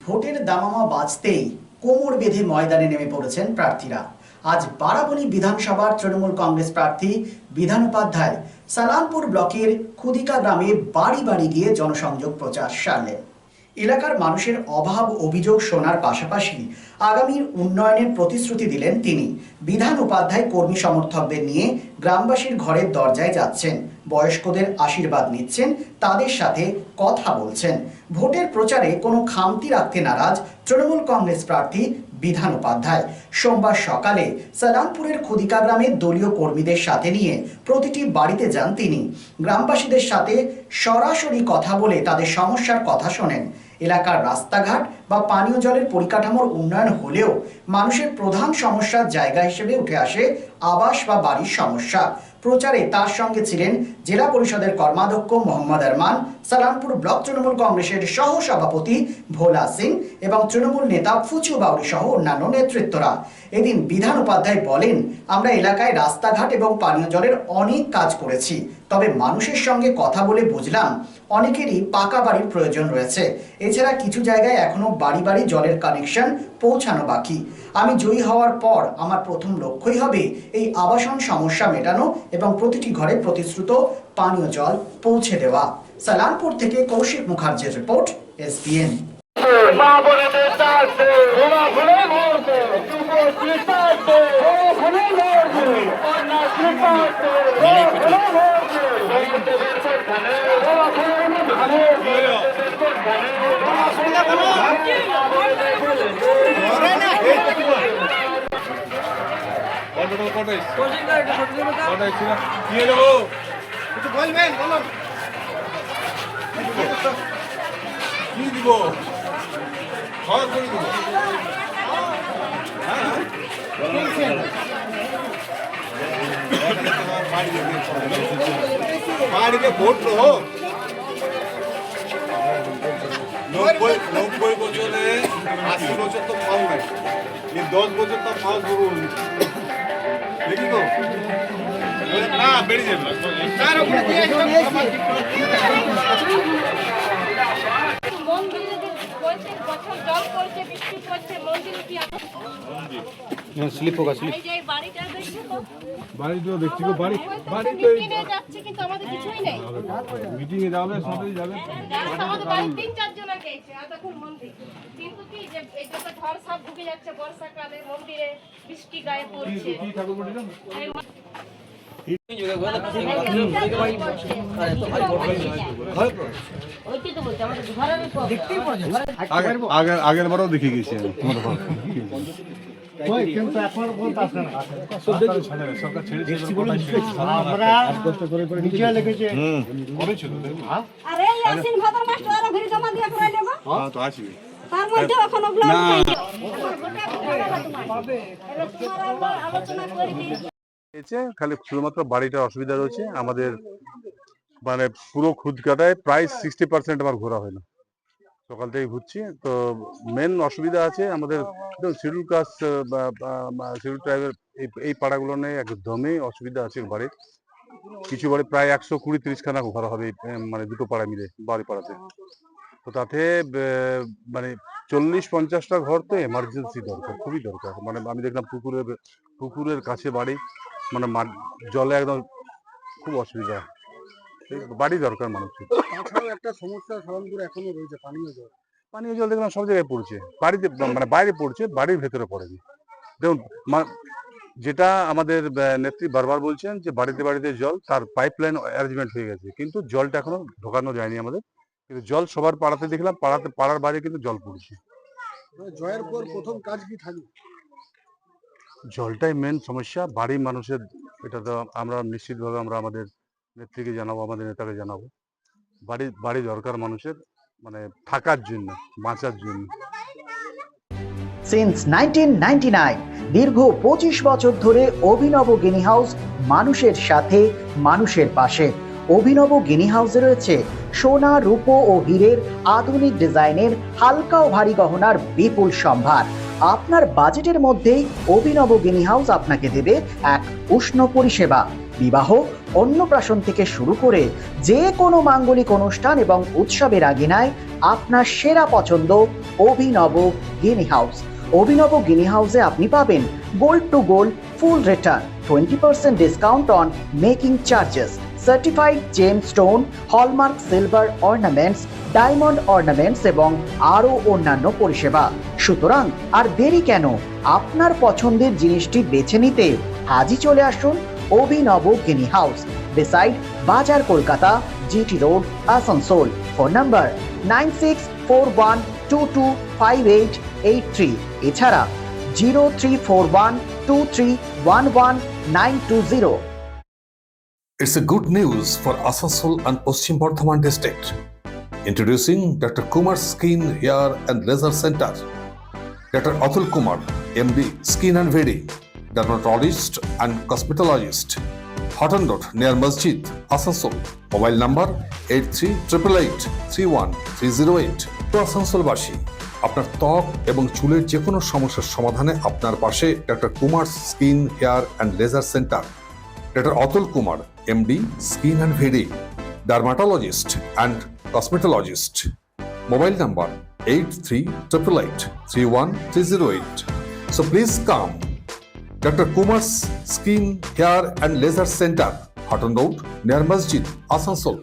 ভোটের দামামা বাজতেই কোমর বেঁধে ময়দানে নেমে পড়েছেন প্রার্থীরা। আজ বারাবণী বিধানসভার তৃণমূল কংগ্রেস প্রার্থী বিধান উপাধ্যায় সালানপুর ব্লকের খুদিকা গ্রামে বাড়ি বাড়ি গিয়ে জনসংযোগ প্রচার সারলেন। এলাকার মানুষের অভাব অভিযোগ শোনার পাশাপাশি আগামীর উন্নয়নের প্রতিশ্রুতি দিলেন তিনি। বিধান উপাধ্যায় কর্মী সমর্থকদের নিয়ে গ্রামবাসীর ঘরের দরজায় যাচ্ছেন, বয়স্কদের আশীর্বাদ নিচ্ছেন, তাদের সাথে কথা বলছেন। ভোটের প্রচারে কোনো খামতি রাখতে নারাজ তৃণমূল কংগ্রেস প্রার্থী বিধান উপাধ্যায় সোমবার সকালে সালানপুরের খুদিকা গ্রামের দলীয় কর্মীদের সাথে নিয়ে প্রতিটি বাড়িতে যান তিনি। গ্রামবাসীদের সাথে সরাসরি কথা বলে তাদের সমস্যার কথা শোনেন। এলাকার রাস্তাঘাট বা পানীয় জলের পরিকাঠামোর উন্নয়ন হলেও মানুষের প্রধান সমস্যার জায়গা হিসেবে উঠে আসে আবাস বা বাড়ির সমস্যা। প্রচারে তার সঙ্গে ছিলেন জেলা পরিষদের কর্মাধ্যক্ষ মোহাম্মদ আরমান, সালানপুর ব্লক তৃণমূল কংগ্রেসের সহ সভাপতি ভোলা সিং এবং তৃণমূল নেতা ফুচু বাউরি সহ অন্যান্য নেতৃত্বরা। এদিন বিধান উপাধ্যায় বলেন, আমরা এলাকায় রাস্তাঘাট এবং পানীয় জলের অনেক কাজ করেছি, তবে মানুষের সঙ্গে কথা বলে বুঝলাম অনেকেরই পাকা বাড়ির প্রয়োজন রয়েছে। এছাড়া কিছু জায়গায় এখনো বাড়ি বাড়ি জলের কানেকশন পৌঁছানো বাকি। আমি জয়ী হওয়ার পর আমার প্রথম লক্ষ্যই হবে এই আবাসন সমস্যা মেটানো এবং প্রতিটি ঘরে প্রতিশ্রুত পানীয় জল পৌঁছে দেওয়া। সালানপুর থেকে কৌশিক মুখার্জির রিপোর্ট, এসবিএন। বাড়িতে ভোট তো হোক 90 বছরে 80 বছর তো পাও নাই, 10 বছর তো পাও করুন দেখি তো না বেড়ে যাবে বাড়িটা দেখছি গো, বাড়ি যাচ্ছে কিন্তু আমাদের কিছুই নেই। মিটিং এ যাবে, সবাই যাবে, আমাদের বাড়ি 3-4 জন গেছে আর দেখুন মন্দির, কিন্তু কি যে এই যে ঘর সব ঢুকে যাচ্ছে বর্ষাকালে, মন্দিরে বৃষ্টি গায়ে পড়ছে। কি ঠাকুর বলিলাম আগের বারও দেখে গেছি খালি শুধুমাত্র বাড়িটার অসুবিধা রয়েছে। আমাদের মানে পুরো খুদকাটায় প্রায় 60% আমার ঘোরা হয় না, সকাল থেকে ঘুরছি। তো মেন অসুবিধা আছে আমাদের শিডিউল কাস্ট বা শিডিউল ট্রাইবের এই পাড়াগুলো নিয়ে একদমই অসুবিধা আছে বাড়ির। কিছু বাড়ি প্রায় 120-30 খানা ঘর হবে, মানে দুটো পাড়া মিলে বাড়ি পাড়াতে। তো তাতে মানে 40-50টা ঘর তো এমার্জেন্সি দরকার, খুবই দরকার। মানে আমি দেখলাম পুকুরের কাছে বাড়ি, মানে জলে একদম খুব অসুবিধা, বাড়ি দরকার মানুষের। তাছাড়াও একটা সমস্যা সালানপুরে এখনো রয়েছে, পানীয় জল দেখলাম সব জায়গায় পড়ছে, বাড়িতে মানে বাইরে পড়ছে, বাড়ির ভেতরে পড়েনি। দেখুন যেটা আমাদের নেত্রী বারবার বলছেন যে বাড়িতে বাড়িতে জল, তার পাইপলাইন অ্যারেঞ্জমেন্ট হয়ে গেছে, কিন্তু জলটা এখনো ঢোকানো যায়নি আমাদের। কিন্তু জল সবার পাড়াতে দেখলাম, পাড়ার বাইরে কিন্তু জল পড়ছে। জয়ের পর প্রথম কাজ কি থাকবে? জলটাই মেন সমস্যা বাড়ির মানুষের। এটা তো আমরা নিশ্চিতভাবে আমরা আমাদের নেত্রীকে জানাবো, আমাদের নেতাকে জানাবো। বাড়ি দরকার মানুষের, মানে থাকার জন্য, বাঁচার জন্য। সিন্স 1999 দীর্ঘ 25 বছর ধরে অভিনব গিনি হাউস মানুষের সাথে, মানুষের পাশে। অভিনব গিনি হাউসে রয়েছে সোনা, রূপো ও হীরের আধুনিক ডিজাইনের হালকা ও ভারী গহনার বিপুল সম্ভার। আপনার বাজেটের মধ্যেই অভিনব গিনি হাউস আপনাকে দেবে এক উষ্ণ পরিষেবা। বিবাহ, অন্নপ্রাশন থেকে শুরু করে যে কোনো মাঙ্গলিক অনুষ্ঠান এবং উৎসবের আগিনায় আপনার সেরা পছন্দ অভিনব গিনি হাউস। অভিনব গিনি হাউসে আপনি পাবেন gold two gold full return, 20% discount on making charges, certified gemstone, hallmark silver ornaments, diamond ornaments এবং আরও অন্যান্য পরিষেবা। সুতরাং আর দেরি কেন, আপনার পছন্দের জিনিসটি বেছে নিতে আজই চলে আসুন অভিনব গিনি হাউস, বিসাইড বাজার Kolkata, GT road, Asansol. Phone number 9641225883, এছাড়া 03412311 It's a good news for Asansol and Paschim Bardhaman district. Introducing Dr. Kumar Skin Hair and Laser Center. Dr. Atul Kumar, MD, Skin and Wedding, dermatologist and cosmetologist. Hotton Road near Masjid, Asansol. Mobile number 8388831308. তো আসানসোলবাসী, আপনার ত্বক এবং চুলের যে কোনো সমস্যার সমাধানে আপনার পাশে doctor Kumar skin hair and laser centre. Doctor Atul Kumar, MD, Skin and Wedding, dermatologist and cosmetologist. Mobile number 8388831308. So please come. Dr. Kumar's Skin, Hair and Laser Center, Hotton Road near Masjid, Asansol.